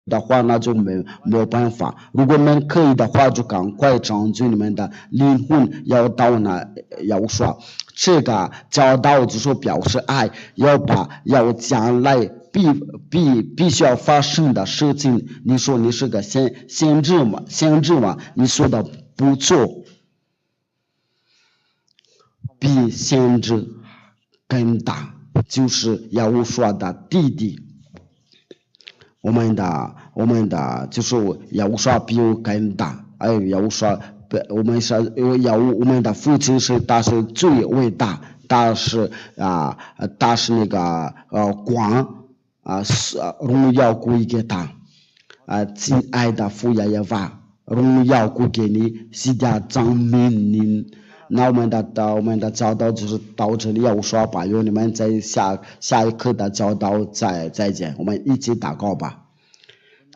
的话，那就没有办法。如果我们可以的话，就赶快拯救你们的灵魂，要到那要说这个教导就是表示爱，要将来必须要发生的事情。你说你是个先知嘛？你说的不错，比先知更大，就是耶和华的弟弟。我们的就是耶和华比我更大，还有耶和华，我们的父亲是最伟大，他是那个光荣耀归给他亲爱的父耶和华，荣耀归给你，是的证明你。那我们的教导就是到这里，要说吧，有你们在下一课的教导再见，我们一起祷告吧。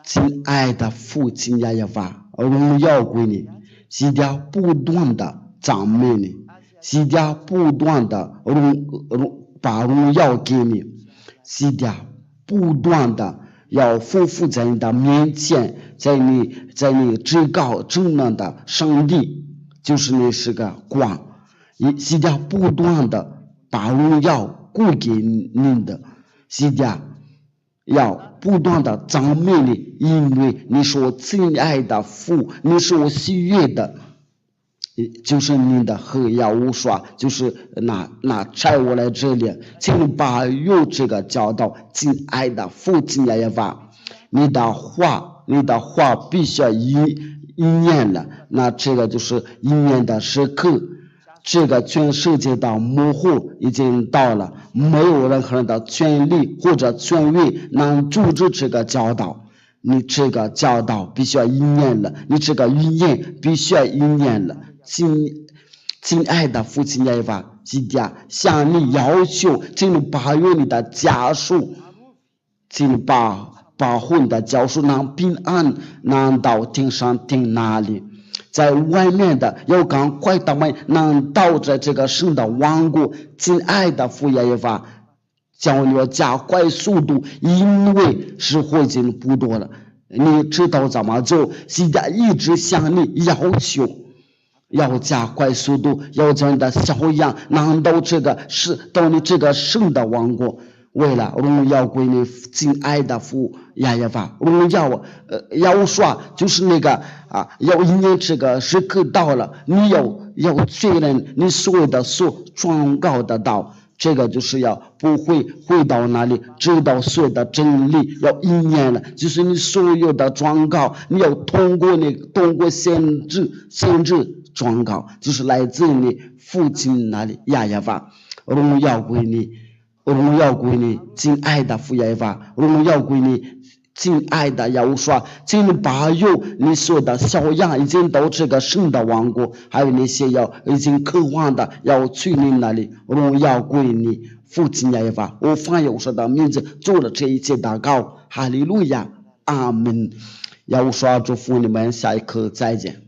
亲爱的父亲耶和华，荣耀归你，是的不断的赞美你，是的不断的把荣耀给你，是的不断的要匍匐在你的面前，在你至高正能的上帝。就是你是个光，是的不断的把荣耀归给你的，是的要不断的赞美你，因为你是我亲爱的父，你是我喜悦的，就是你的和要无说，就是那差我来这里，请把有这个教导，亲爱的父亲耶和华，你的话必须要一念了，那这个就是一念的时刻，这个全世界的幕后已经到了，没有任何人的权利或者权威能阻止这个教导。你这个教导必须要一念了，你这个语言必须要一念了。亲爱的父亲耶和华，今天向你要求，请你保佑你的家属，请你保护你的家属能平安，能到天上天哪里，在外面的要赶快他们能到这个神的王国。亲爱的父耶和华，叫你要加快速度，因为时候已经不多了，你知道怎么做？现在一直向你要求，要加快速度，要将你的小羊能到你这个神的王国。为了荣耀归你亲爱的父耶和华，荣耀要说就是那个要因为这个时刻到了，你要确认你所有的状告的道，这个就是要不会回到哪里，知道所有的真理要一念了，就是你所有的状告，你要通过先知状告，就是来自你父亲那里耶和华，荣耀归你。荣耀归你，亲爱的父耶和华，荣耀归你，亲爱的耶和华，请你保佑你所有的小羊已经到这个神的王国，还有那些已经渴望的要去你那里，荣耀归你，父亲耶和华，我奉耶和华的名字做了这一切祷告，哈利路亚，阿门。耶和华祝福你们，下一课再见。